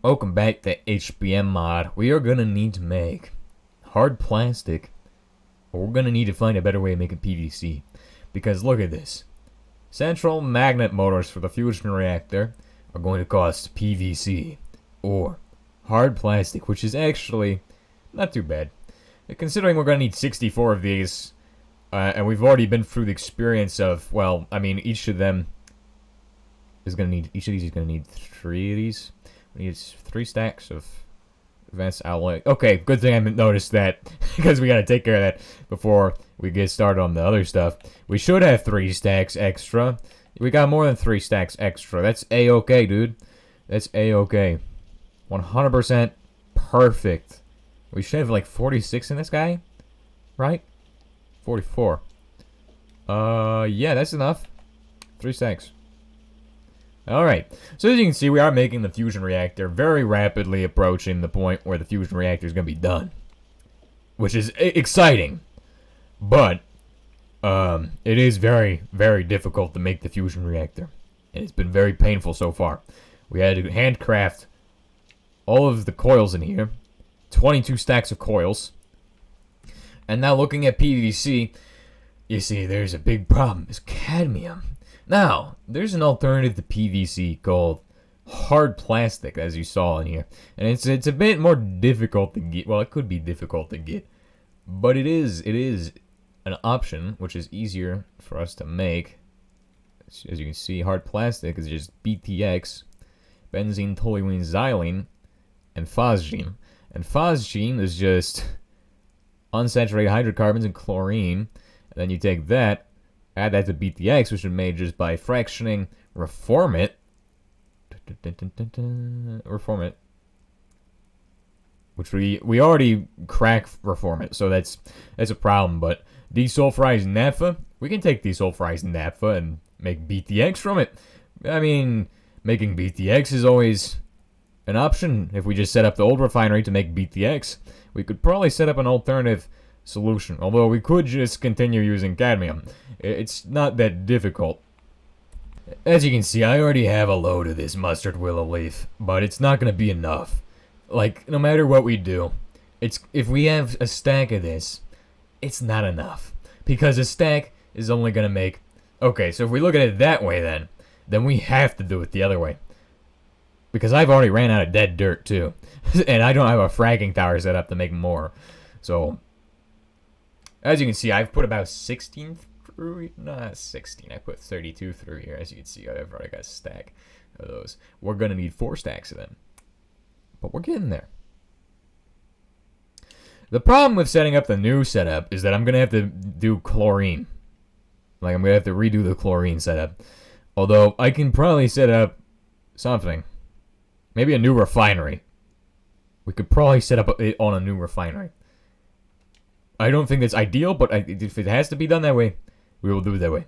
Welcome back to HBM mod. We are gonna need to make hard plastic, or we're gonna need to find a better way of making PVC. Because look at this. Central magnet motors for the fusion reactor are going to cost PVC, or hard plastic, which is actually not too bad. Considering we're gonna need 64 of these, and we've already been through the experience of, well, I mean, each of these is gonna need 3 of these. We need 3 stacks of advanced alloy. Okay, good thing I noticed that, because we gotta take care of that before we get started on the other stuff. We should have 3 stacks extra. We got more than 3 stacks extra. That's A-okay, dude. That's A-okay. 100% perfect. We should have like 46 in this guy, right? 44. Yeah, that's enough. 3 stacks. Alright, so as you can see, we are making the fusion reactor very rapidly approaching the point where the fusion reactor is going to be done. Which is exciting. But, it is very, very difficult to make the fusion reactor. And it's been very painful so far. We had to handcraft all of the coils in here. 22 stacks of coils. And now looking at PVC, you see there's a big problem. It's cadmium. Now, there's an alternative to PVC called hard plastic, as you saw in here. And it's a bit more difficult to get. Well, it could be difficult to get. But it is an option, which is easier for us to make. As you can see, hard plastic is just BTX, benzene, toluene, xylene, and phosgene. And phosgene is just unsaturated hydrocarbons and chlorine. And then you take that, add that to BTX, which is made just by fractioning reformate. Reformate. Which we already crack reformate, so that's a problem. But desulfurized naphtha, we can take desulfurized naphtha and make BTX from it. I mean, making BTX is always an option. If we just set up the old refinery to make BTX, we could probably set up an alternative solution. Although we could just continue using cadmium. It's not that difficult. As you can see, I already have a load of this mustard willow leaf, but it's not going to be enough. Like, no matter what we do, if we have a stack of this, it's not enough. Because a stack is only going to make... Okay, so if we look at it that way then we have to do it the other way. Because I've already ran out of dead dirt, too. And I don't have a fracking tower set up to make more. So, as you can see, I've put about 16 through... Not 16, I put 32 through here. As you can see, I've already got a stack of those. We're going to need 4 stacks of them. But we're getting there. The problem with setting up the new setup is that I'm going to have to do chlorine. Like, I'm going to have to redo the chlorine setup. Although, I can probably set up something. Maybe a new refinery. We could probably set up it on a new refinery. I don't think that's ideal, but if it has to be done that way, we will do it that way.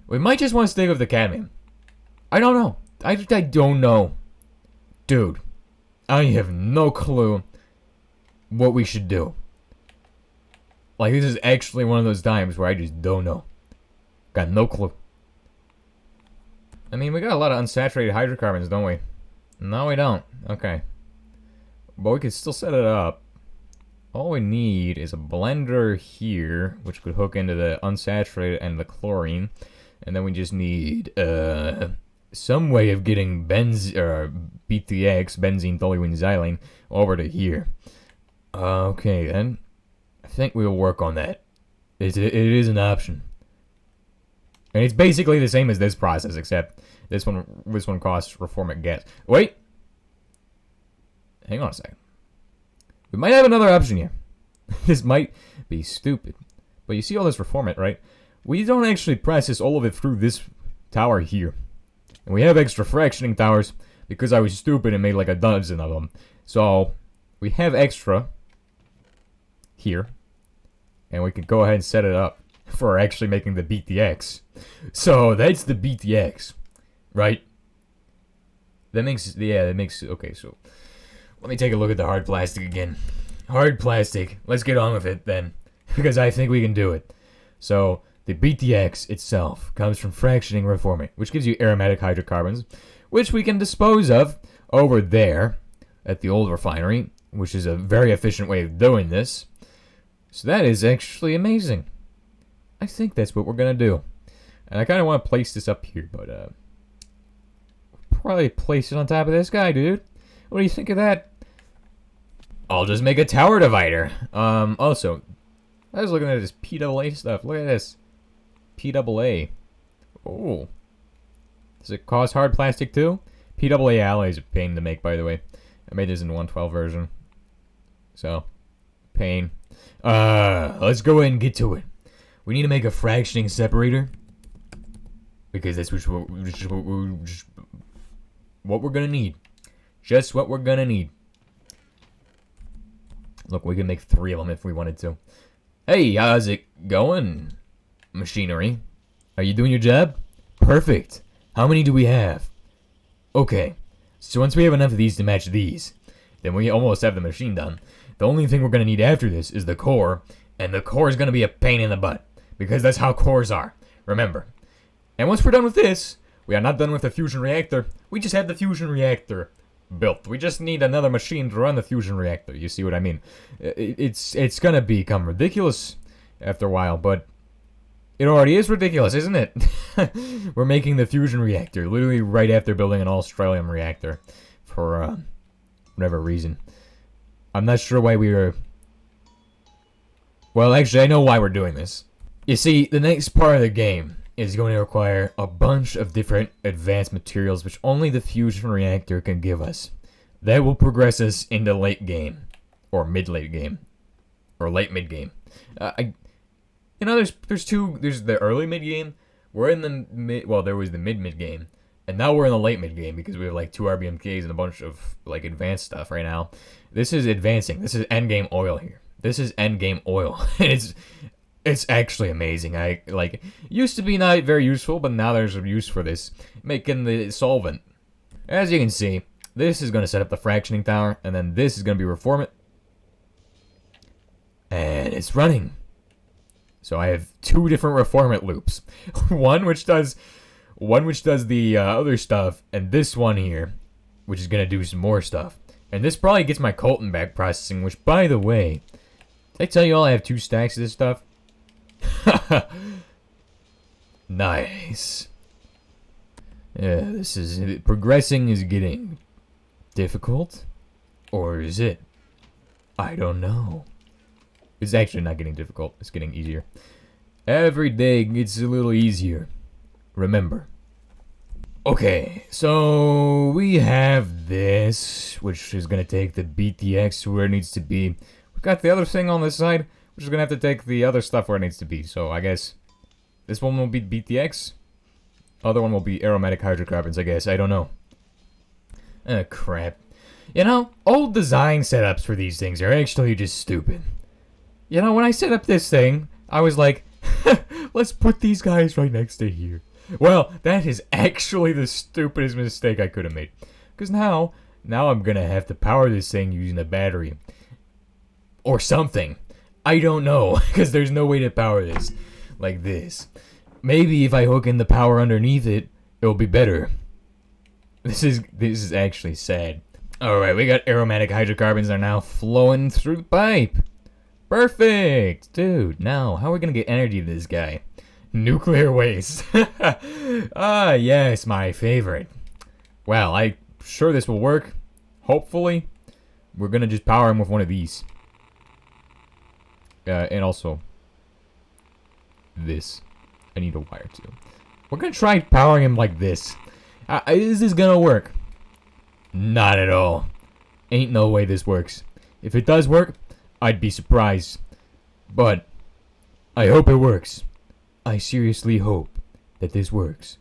We might just want to stay with the cadmium. I don't know. I don't know. Dude, I have no clue what we should do. Like, this is actually one of those times where I just don't know. Got no clue. I mean, we got a lot of unsaturated hydrocarbons, don't we? No, we don't. Okay. But we could still set it up. All we need is a blender here, which could hook into the unsaturated and the chlorine. And then we just need some way of getting BTX, benzene, toluene, xylene, over to here. Okay, then. I think we'll work on that. It is an option. And it's basically the same as this process, except this one costs reformate gas. Wait! Hang on a second. We might have another option here. This might be stupid. But you see all this reformate, right? We don't actually process all of it through this tower here. And we have extra fractioning towers because I was stupid and made like a dozen of them. So, we have extra here. And we can go ahead and set it up for actually making the BTX. So, that's the BTX. Right? That makes... Okay, so... Let me take a look at the hard plastic again. Hard plastic. Let's get on with it then. Because I think we can do it. So, the BTX itself comes from fractioning reforming, which gives you aromatic hydrocarbons, which we can dispose of over there at the old refinery, which is a very efficient way of doing this. So that is actually amazing. I think that's what we're gonna do. And I kind of want to place this up here, but probably place it on top of this guy, dude. What do you think of that? I'll just make a tower divider. Also, I was looking at this PAA stuff. Look at this. PAA. Oh. Does it cause hard plastic too? PAA alloys are a pain to make, by the way. I made this in 112 version. So, pain. Let's go ahead and get to it. We need to make a fractioning separator. Because that's what we're gonna need. Just what we're gonna need. Look, we can make 3 of them if we wanted to. Hey, how's it going, machinery? Are you doing your job? Perfect. How many do we have? Okay. So once we have enough of these to match these, then we almost have the machine done. The only thing we're gonna need after this is the core, and the core is gonna be a pain in the butt. Because that's how cores are. Remember. And once we're done with this, we are not done with the fusion reactor. We just have the fusion reactor built. We just need another machine to run the fusion reactor. You see what I mean? It's gonna become ridiculous after a while, but it already is ridiculous, isn't it? We're making the fusion reactor literally right after building an Australian reactor for whatever reason. I'm not sure why we were... Well, actually, I know why we're doing this. You see, the next part of the game is going to require a bunch of different advanced materials which only the fusion reactor can give us. That will progress us into late game, or mid-late game, or late mid-game. You know, there's the early mid-game. We're in the mid, well, there was the mid-game, and now we're in the late mid-game because we have like 2 RBMKs and a bunch of like advanced stuff right now. This is advancing. This is endgame oil here. This is endgame oil. It's actually amazing. Used to be not very useful, but now there's a use for this, making the solvent. As you can see, this is going to set up the fractioning tower, and then this is going to be reform it. And it's running. So I have 2 different reformant loops. one which does the other stuff, and this one here, which is going to do some more stuff. And this probably gets my Colton back processing, which, by the way, did I tell you all I have 2 stacks of this stuff? Nice. Yeah, progressing is getting difficult, or is it? I don't know. It's actually not getting difficult. It's getting easier. Every day gets a little easier. Remember. Okay, so we have this, which is gonna take the BTX to where it needs to be. We got the other thing on this side, which is gonna have to take the other stuff where it needs to be. So I guess this one will be BTX. Other one will be aromatic hydrocarbons, I guess. I don't know. Crap. You know, old design setups for these things are actually just stupid. You know, when I set up this thing, I was like, let's put these guys right next to here. Well, that is actually the stupidest mistake I could have made. Because now I'm gonna have to power this thing using a battery. Or something. I don't know, because there's no way to power this like this. Maybe if I hook in the power underneath it, it'll be better. This is actually sad. Alright, we got aromatic hydrocarbons that are now flowing through the pipe. Perfect! Dude, now, how are we gonna get energy to this guy? Nuclear waste. Ah, yes, my favorite. Well, I'm sure this will work. Hopefully. We're gonna just power him with one of these. And also this. I need a wire too. We're gonna try powering him like this. Is this gonna work? Not at all. Ain't no way this works. If it does work, I'd be surprised. But I hope it works. I seriously hope that this works.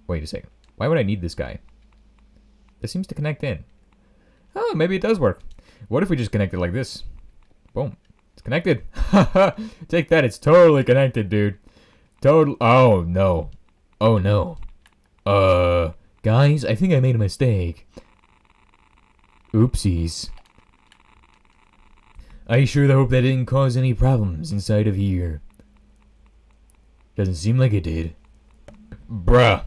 Wait a second. Why would I need this guy? This seems to connect in. Oh, maybe it does work. What if we just connect it like this? Boom. It's connected. Take that. It's totally connected, dude. Total. Oh, no. Oh, no. Guys, I think I made a mistake. Oopsies. I sure hope that didn't cause any problems inside of here. Doesn't seem like it did. Bruh.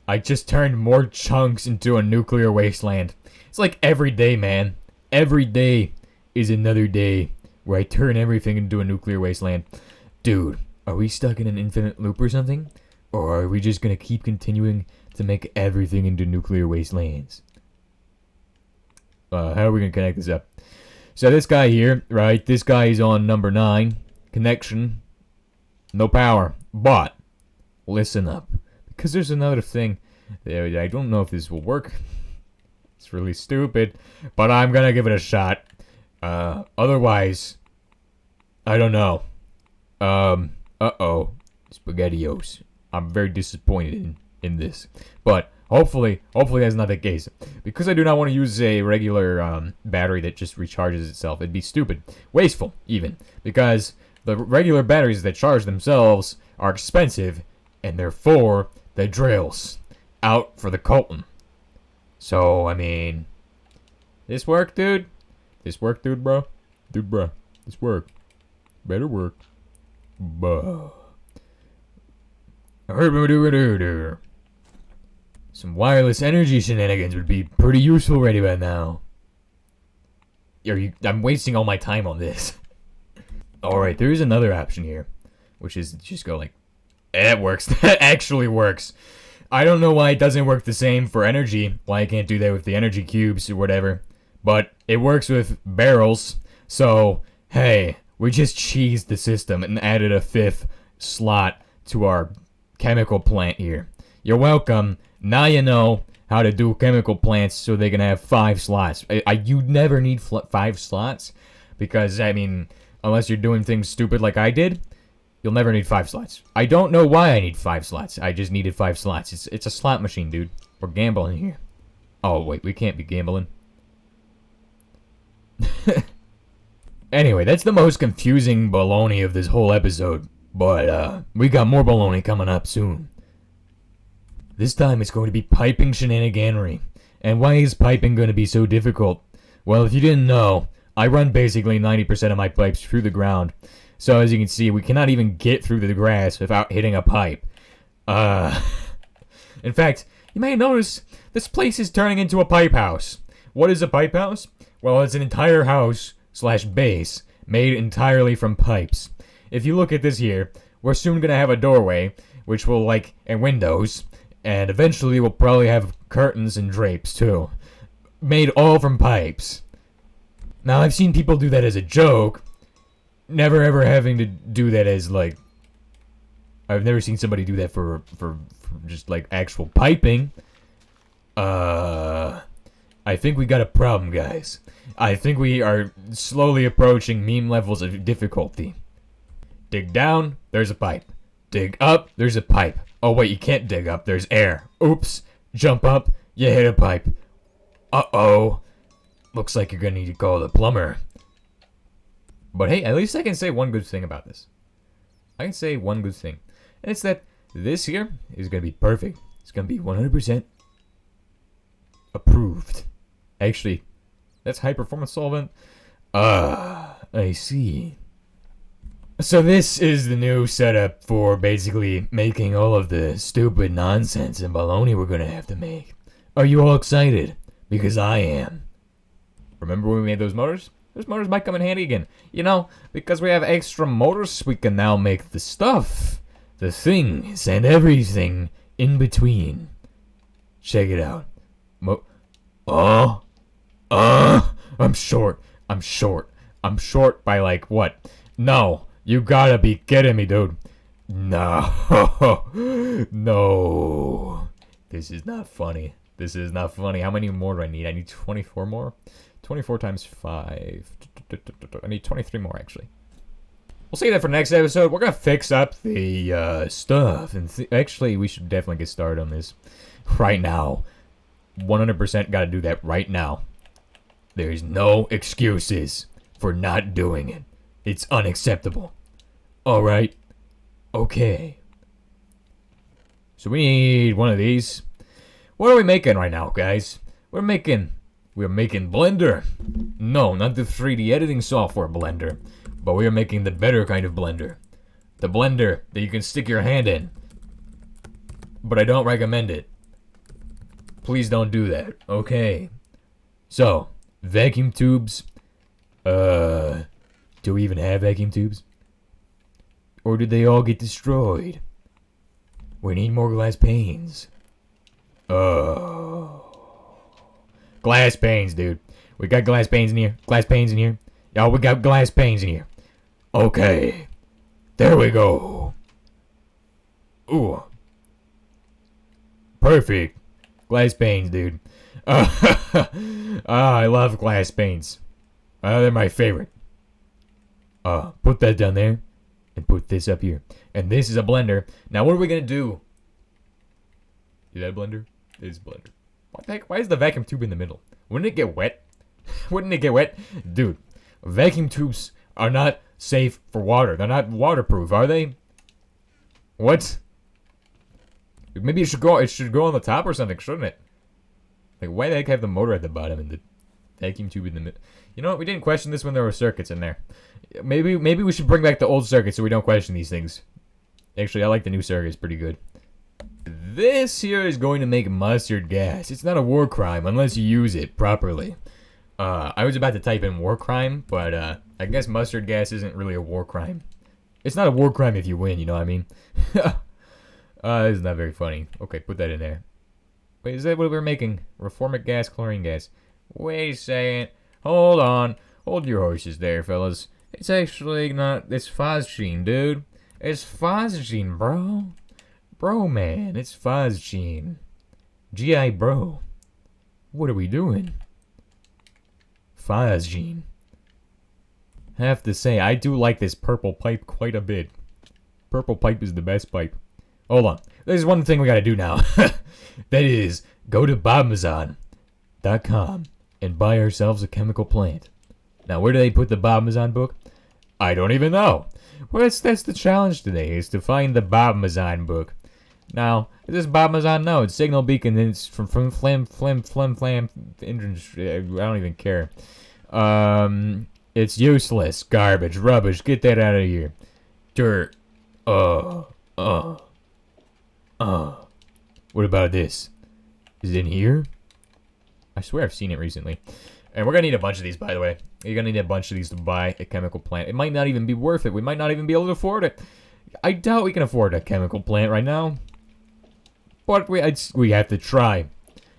I just turned more chunks into a nuclear wasteland. It's like every day, man. Every day is another day where I turn everything into a nuclear wasteland. Dude, are we stuck in an infinite loop or something? Or are we just gonna keep continuing to make everything into nuclear wastelands? How are we gonna connect this up? So this guy here, right? This guy is on number 9. Connection. No power. But, listen up. Because there's another thing. I don't know if this will work. It's really stupid. But I'm gonna give it a shot. Otherwise, I don't know. Uh-oh. SpaghettiOs. I'm very disappointed in this. But hopefully that's not the case. Because I do not want to use a regular battery that just recharges itself. It'd be stupid. Wasteful, even. Because the regular batteries that charge themselves are expensive. And therefore, the drills out for the Colton. So, I mean, this work, dude? This work, dude, bro? Dude, bro. This work. Better work. Buh. Some wireless energy shenanigans would be pretty useful right about now. I'm wasting all my time on this. Alright, there is another option here. Which is just go like, it works. That actually works. I don't know why it doesn't work the same for energy. Why I can't do that with the energy cubes or whatever. But it works with barrels. So, hey, we just cheesed the system and added a 5th slot to our chemical plant here. You're welcome. Now you know how to do chemical plants so they can have 5 slots. You never need 5 slots because, I mean, unless you're doing things stupid like I did, you'll never need 5 slots. I don't know why I need 5 slots. I just needed 5 slots. It's a slot machine, dude. We're gambling here. Oh, wait, we can't be gambling. Anyway, that's the most confusing baloney of this whole episode. But, we got more baloney coming up soon. This time it's going to be piping shenaniganery. And why is piping going to be so difficult? Well, if you didn't know, I run basically 90% of my pipes through the ground. So as you can see, we cannot even get through the grass without hitting a pipe. In fact, you may notice this place is turning into a pipe house. What is a pipe house? Well, it's an entire house / base made entirely from pipes. If you look at this here, we're soon gonna have a doorway, which will and windows, and eventually we'll probably have curtains and drapes too, made all from pipes. Now I've seen people do that as a joke, never ever having to do that as I've never seen somebody do that for just actual piping. I think we got a problem, guys. I think we are slowly approaching meme levels of difficulty. Dig down, there's a pipe. Dig up, there's a pipe. Oh wait, you can't dig up, there's air. Oops. Jump up, you hit a pipe. Uh-oh. Looks like you're gonna need to call the plumber. But hey, at least I can say one good thing about this. I can say one good thing. And it's that this here is gonna be perfect. It's gonna be 100% approved. Actually, that's high performance solvent. I see. So this is the new setup for basically making all of the stupid nonsense and baloney we're gonna have to make. Are you all excited? Because I am. Remember when we made those motors? Those motors might come in handy again. You know, because we have extra motors, we can now make the stuff, the things, and everything in between. Check it out. I'm short. I'm short by what? No, you gotta be kidding me, dude. No. No. This is not funny. How many more do I need? I need 24 more. 24 times 5. I need 23 more, actually. We'll see that for next episode. We're gonna fix up the stuff. And actually, we should definitely get started on this right now. 100% gotta do that right now. There's no excuses for not doing it. It's unacceptable. Alright. Okay. So we need one of these. What are we making right now, guys? We're making Blender. No, not the 3D editing software Blender. But we are making the better kind of blender. The blender that you can stick your hand in. But I don't recommend it. Please don't do that. Okay. So, vacuum tubes. Do we even have vacuum tubes? Or did they all get destroyed? We need more glass panes. Oh. Glass panes, dude. We got glass panes in here. Glass panes in here. Y'all, we got glass panes in here. Okay. There we go. Ooh. Perfect. Glass panes, dude. I love glass panes. They're my favorite. Put that down there. And put this up here. And this is a blender. Now, what are we going to do? Is that a blender? It is a blender. What the heck? Why is the vacuum tube in the middle? Wouldn't it get wet? Wouldn't it get wet? Dude, vacuum tubes are not safe for water. They're not waterproof, are they? What? Maybe it should go on the top or something, shouldn't it? Like, why the heck have the motor at the bottom and the vacuum tube in the middle? You know what? We didn't question this when there were circuits in there. Maybe we should bring back the old circuits so we don't question these things. Actually, I like the new circuits pretty good. This here is going to make mustard gas. It's not a war crime unless you use it properly. I was about to type in war crime, but I guess mustard gas isn't really a war crime. It's not a war crime if you win, you know what I mean? This is not very funny. Okay, put that in there. Wait, is that what we're making? Reformic gas, chlorine gas. Wait a second. Hold on. Hold your horses there, fellas. It's actually not... It's phosgene, dude. It's phosgene, bro. Bro, man. It's phosgene. G.I. bro. What are we doing? Phosgene. Have to say, I do like this purple pipe quite a bit. Purple pipe is the best pipe. Hold on. There's one thing we gotta do now. That is, go to biomes.com and buy ourselves a chemical plant. Now, where do they put the Biomes book? I don't even know. Well, that's the challenge today, is to find the Biomes book. Now, this Biomes node, signal beacon, it's from flam, industry, I don't even care. It's useless, garbage, rubbish, get that out of here. Dirt. What about this? Is it in here? I swear I've seen it recently. And we're gonna need a bunch of these, by the way. You're gonna need a bunch of these to buy a chemical plant. It might not even be worth it. We might not even be able to afford it. I doubt we can afford a chemical plant right now. But we have to try.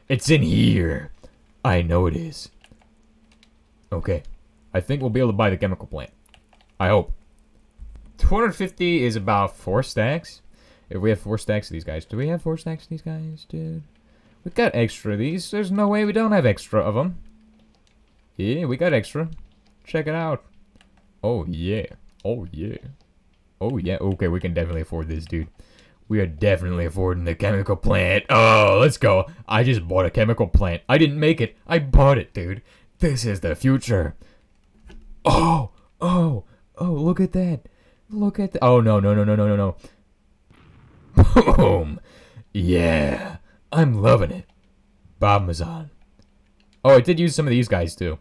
It's in here. I know it is. Okay. I think we'll be able to buy the chemical plant. I hope. 250 is about 4 stacks. If we have 4 stacks of these guys. Do we have 4 stacks of these guys, dude? We got extra of these. There's no way we don't have extra of them. Yeah, we got extra. Check it out. Oh, yeah. Oh, yeah. Oh, yeah. Okay, we can definitely afford this, dude. We are definitely affording the chemical plant. Oh, let's go. I just bought a chemical plant. I didn't make it. I bought it, dude. This is the future. Oh, look at that. Look at that. Oh, no. Boom. Yeah. I'm loving it. Biomes. Oh, I did use some of these guys, too.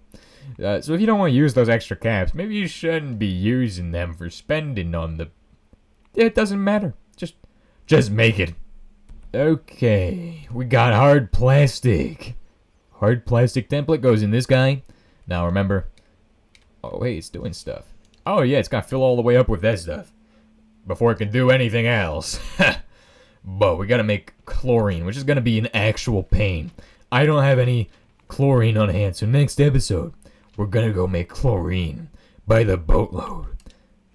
So if you don't want to use those extra caps, maybe you shouldn't be using them for spending on the... It doesn't matter. Just make it. Okay. We got hard plastic. Hard plastic template goes in this guy. Now, remember... Oh, hey, it's doing stuff. Oh, yeah, it's got to fill all the way up with that stuff. Before it can do anything else. But we got to make chlorine, which is going to be an actual pain. I don't have any chlorine on hand, so next episode, we're going to go make chlorine by the boatload.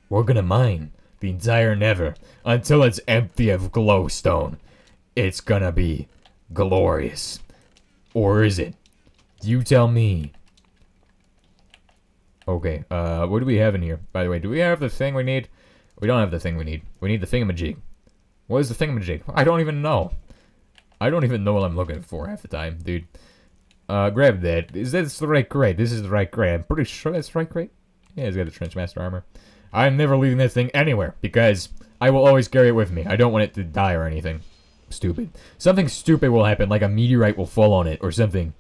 We're going to mine the entire Nether until it's empty of glowstone. It's going to be glorious. Or is it? You tell me. Okay, what do we have in here? By the way, do we have the thing we need? We don't have the thing we need. We need the thingamajig. What is the thingamajig? I don't even know. I don't even know what I'm looking for half the time, dude. Grab that. Is this the right crate? This is the right crate. I'm pretty sure that's the right crate. Yeah, it's got the Trenchmaster armor. I'm never leaving that thing anywhere, because I will always carry it with me. I don't want it to die or anything. Stupid. Something stupid will happen, like a meteorite will fall on it or something,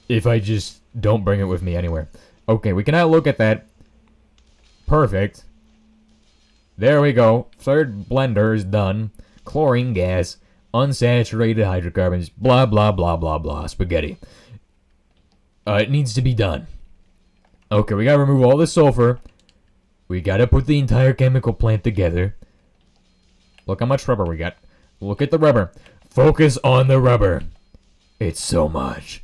if I just don't bring it with me anywhere. Okay, we can now look at that. Perfect. There we go. Third blender is done. Chlorine gas. unsaturated hydrocarbons, blah, blah, blah, blah, blah, spaghetti. It needs to be done. Okay, we gotta remove all the sulfur. We gotta put the entire chemical plant together. Look how much rubber we got. Look at the rubber. Focus on the rubber. It's so much.